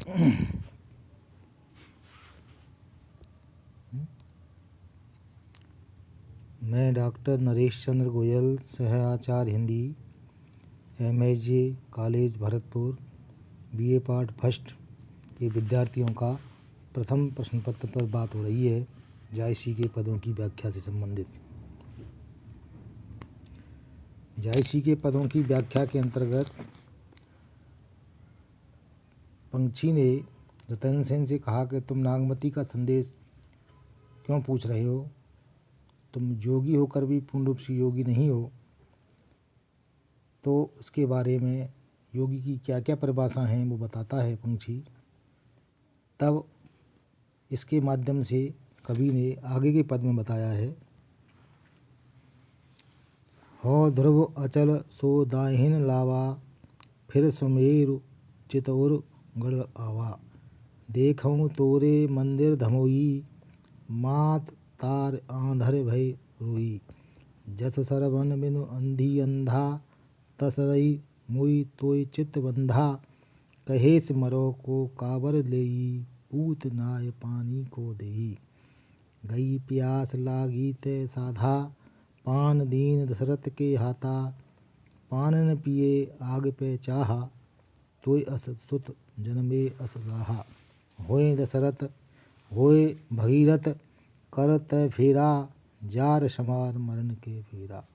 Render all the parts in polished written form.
मैं डॉक्टर नरेश चंद्र गोयल, सहाचार्य Hindi, MSJ college Bharatpur, BA part first के विद्यार्थियों का प्रथम प्रश्न पत्र पर बात हो रही है जायसी के पदों की व्याख्या से संबंधित। जायसी के पदों की व्याख्या के अंतर्गत पंक्षी ने रतन सेन से कहा कि तुम नागमती का संदेश क्यों पूछ रहे हो? तुम जोगी होकर भी पूर्ण रूप से योगी नहीं हो, तो उसके बारे में योगी की क्या क्या परिभाषा हैं वो बताता है पंक्षी। तब इसके माध्यम से कवि ने आगे के पद में बताया है, हो ध्रुव अचल सो दाहिन लावा, फिर सुमेरु चितौर गढ़ आवा। देखूं तोरे मंदिर धमोई, मात तार आंधर भय रोई। जस सरवन बिनु अंधी अंधा, तस रई मुई तोय चित बंधा। कहेस मरो को काबर लेई, पूत नाय पानी को देई। गई प्यास लागी ते साधा, पान दीन दशरथ के हाथा। पान न पिए आग पे चाहा, तोय अस सुत जन्मे अस लाहा। होए दशरथ होए भगीरथ, कर तय फेरा। जार समार मरण के फेरा।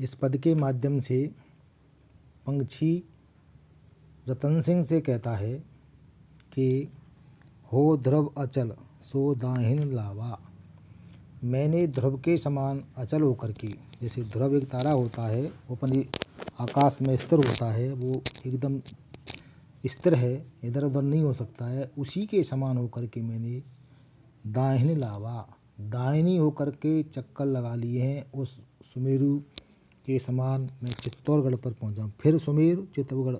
इस पद के माध्यम से पंक्षी रतन सिंह से कहता है कि हो ध्रुव अचल सो दाहिन लावा। मैंने ध्रुव के समान अचल होकर के, जैसे ध्रुव एक तारा होता है वो अपने आकाश में स्थिर होता है, वो एकदम स्थिर है, इधर उधर नहीं हो सकता है, उसी के समान होकर के मैंने दाहिनी लावा, दाहिनी होकर के चक्कर लगा लिए हैं उस सुमेरु के समान मैं चित्तौड़गढ़ पर पहुंचा। फिर सुमेरु चित्तौड़गढ़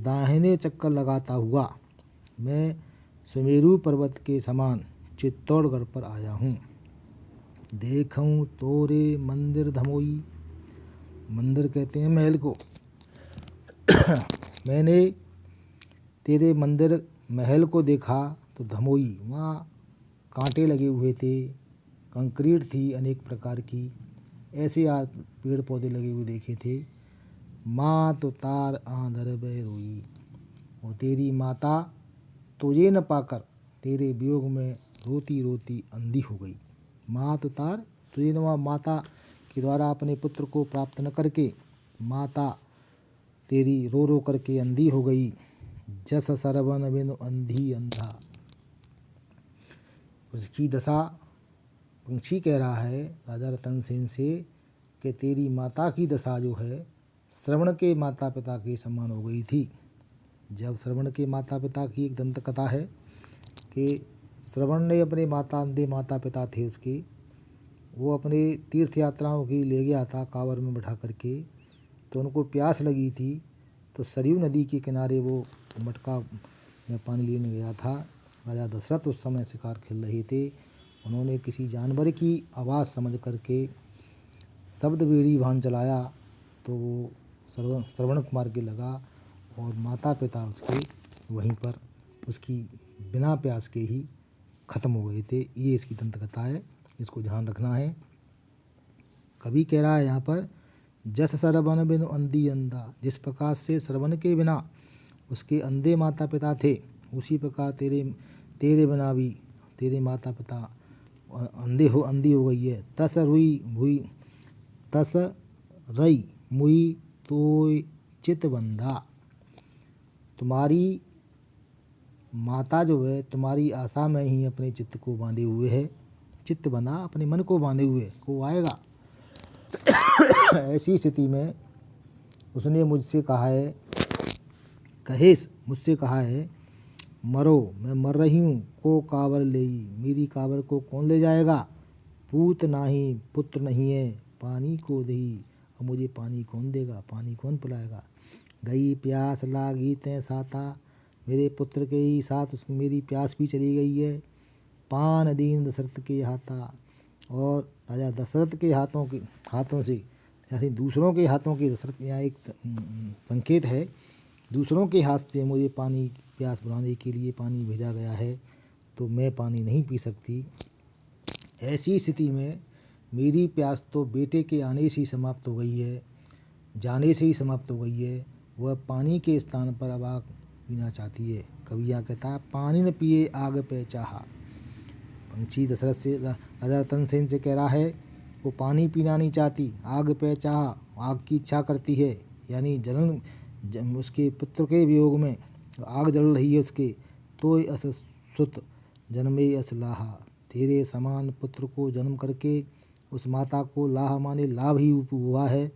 दाहिने चक्कर लगाता हुआ मैं सुमेरु पर्वत के समान चित्तौड़गढ़ पर आया हूँ। देखूं तोरे मंदिर धमोई, मंदिर कहते हैं महल को। मैंने तेरे मंदिर महल को देखा तो धमोई, वहाँ कांटे लगे हुए थे, कंक्रीट थी अनेक प्रकार की, ऐसे पेड़ पौधे लगे हुए देखे थे। माँ तो तार आंधर बह रोई, और तेरी माता तुझे न पाकर तेरे वियोग में रोती रोती अंधी हो गई। माँ तो तार तुझे न, माता के द्वारा अपने पुत्र को प्राप्त न करके माता तेरी रो रो करके अंधी हो गई। जस सरवन बिनु अंधी अंधा, उसकी दशा पंक्षी कह रहा है राजा रतन सेन से कि तेरी माता की दशा जो है श्रवण के माता पिता के समान हो गई थी। जब श्रवण के माता पिता की एक दंत कथा है कि श्रवण ने अपने अंधे माता पिता थे उसके, वो अपने तीर्थ यात्राओं की ले गया था कांवर में बैठा करके, तो उनको प्यास लगी थी, तो सरयू नदी के किनारे वो मटका में पानी लेने गया था। राजा दशरथ उस समय शिकार खेल रहे थे। उन्होंने किसी जानवर की आवाज़ समझ करके शब्द बेड़ी भान चलाया, तो वो श्रवण कुमार के लगा और माता पिता उसके वहीं पर उसकी बिना प्यास के ही ख़त्म हो गए थे। ये इसकी दंत कथा है, इसको ध्यान रखना है। कवि कह रहा है यहाँ पर, जस सरवन बिनु अंधी अंधा, जिस प्रकार से श्रवण के बिना उसके अंधे माता पिता थे, उसी प्रकार तेरे बिना भी तेरे माता पिता अंधी हो गई है। तस रई मुई तोय चित बंधा, तुम्हारी माता जो है तुम्हारी आशा में ही अपने चित्त को बांधे हुए है। चित्त बंधा, अपने मन को बांधे हुए को आएगा। ऐसी स्थिति में उसने मुझसे कहा है, मुझसे कहा है, मरो मैं मर रही हूँ, को काबर लेई, मेरी काबर को कौन ले जाएगा। पूत नाही पुत्र नहीं है, पानी को दही, अब मुझे पानी कौन देगा, पानी कौन पिलाएगा। गई प्यास लागी तै साता, मेरे पुत्र के ही साथ उसकी मेरी प्यास भी चली गई है। पान दीन दशरथ के हाथा, और राजा दशरथ के हाथों से, यानी दूसरों के हाथों के, दशरथ यहाँ एक संकेत है दूसरों के हाथ से मुझे पानी प्यास बुझाने के लिए पानी भेजा गया है तो मैं पानी नहीं पी सकती। ऐसी स्थिति में मेरी प्यास तो बेटे के आने से ही समाप्त हो गई है, जाने से ही समाप्त हो गई है। वह पानी के स्थान पर अब आग पीना चाहती है। कविया कहता है, पानी न पिए आग पे चाहा। पंछी दशरथ से राजा तनसेन से कह रहा है वो पानी पीना नहीं चाहती, आग पे चाहा, आग की इच्छा करती है। यानी उसके पुत्र के वियोग में आग जल रही है उसके। तो अस सुत जन्मे अस लाहा, तेरे समान पुत्र को जन्म करके उस माता को लाहा माने लाभ ही हुआ है।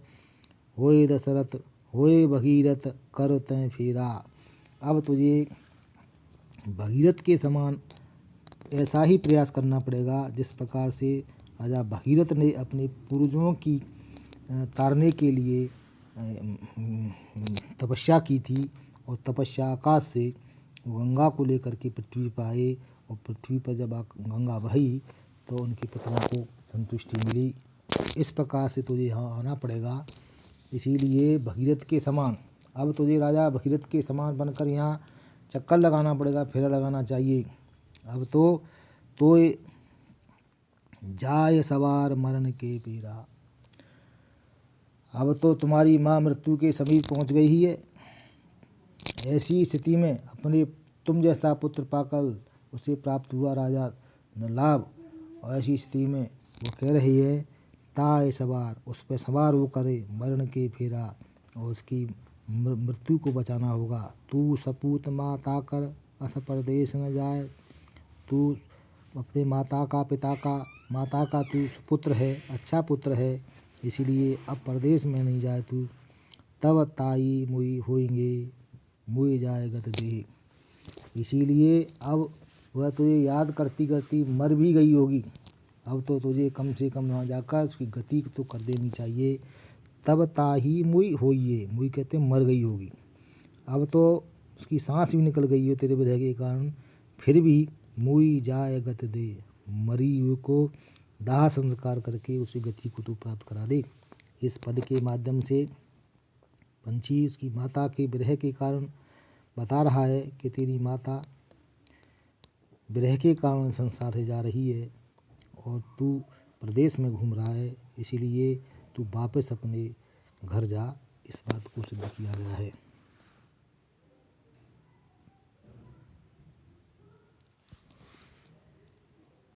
होए दशरथ होए भगीरथ कर तय फेरा। अब तुझे भगीरथ के समान ऐसा ही प्रयास करना पड़ेगा जिस प्रकार से राजा भगीरथ ने अपने पूर्वजों की तारने के लिए तपस्या की थी। और तपस्या आकाश से गंगा को लेकर के पृथ्वी पर आए और पृथ्वी पर जब गंगा बही तो उनके पुत्रों को संतुष्टि मिली। इस प्रकार से तुझे यहाँ आना पड़ेगा। इसीलिए भगीरथ के समान अब तुझे राजा भगीरथ के समान बनकर यहाँ चक्कर लगाना पड़ेगा, फेरा लगाना चाहिए। अब तो जाय सवार मरण के पीरा। अब तो तुम्हारी माँ मृत्यु के समीप पहुँच गई ही है। ऐसी स्थिति में अपने तुम जैसा पुत्र पाकर उसे प्राप्त हुआ राजा न लाभ। और ऐसी स्थिति में वो कह रही है, ताय सवार, उस पर सवार वो करे मरण के फेरा, और उसकी मृत्यु को बचाना होगा। तू सपूत माता कर अस परदेश न जाए। तू अपने माता का तू पुत्र है, अच्छा पुत्र है, इसीलिए अब परदेश में नहीं जाए तू। तब ताई मुई होएंगे मुई जाए गत देह। इसीलिए अब वह तुझे याद करती करती मर भी गई होगी। अब तो तुझे कम से कम वहाँ जाकर उसकी गति तो कर देनी चाहिए। तब ताही मुई होइए, मुई कहते मर गई होगी। अब तो उसकी सांस भी निकल गई हो तेरे विरह के कारण, फिर भी मुई जाए गत दे, मरी हुई को दाह संस्कार करके उसी गति को तू प्राप्त करा दे। इस पद के माध्यम से पंछी उसकी माता के विरह के कारण बता रहा है कि तेरी माता विरह के कारण संसार से जा रही है और तू प्रदेश में घूम रहा है, इसीलिए तू वापस अपने घर जा। इस बात को सिद्ध किया गया है।